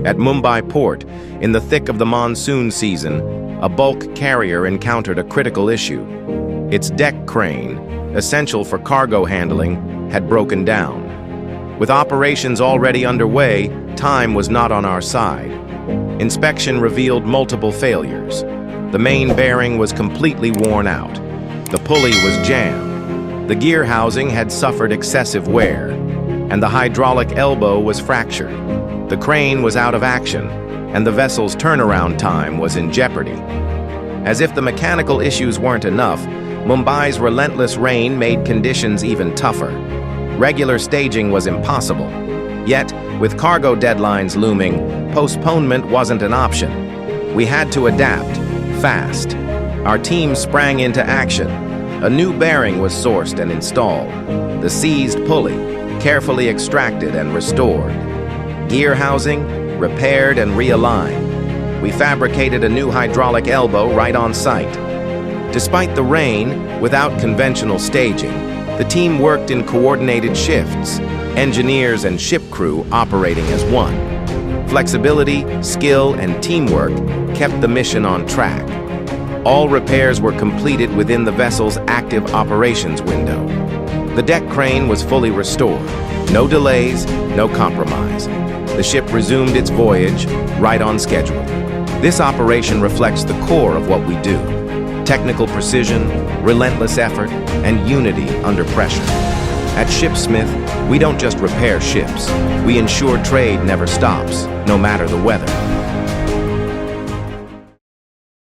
At Mumbai Port, in the thick of the monsoon season, a bulk carrier encountered a critical issue. Its deck crane, essential for cargo handling, had broken down. With operations already underway, time was not on our side. Inspection revealed multiple failures. The main bearing was completely worn out. The pulley was jammed. The gear housing had suffered excessive wear, and the hydraulic elbow was fractured. The crane was out of action, and the vessel's turnaround time was in jeopardy. As if the mechanical issues weren't enough, Mumbai's relentless rain made conditions even tougher. Regular staging was impossible. Yet, with cargo deadlines looming, postponement wasn't an option. We had to adapt, fast. Our team sprang into action. A new bearing was sourced and installed. The seized pulley, carefully extracted and restored. Gear housing, repaired and realigned. We fabricated a new hydraulic elbow right on site. Despite the rain, without conventional staging, the team worked in coordinated shifts, engineers and ship crew operating as one. Flexibility, skill, and teamwork kept the mission on track. All repairs were completed within the vessel's active operations window. The deck crane was fully restored. No delays, no compromise. The ship resumed its voyage, right on schedule. This operation reflects the core of what we do: technical precision, relentless effort, and unity under pressure. At ShipSmith, we don't just repair ships. We ensure trade never stops, no matter the weather.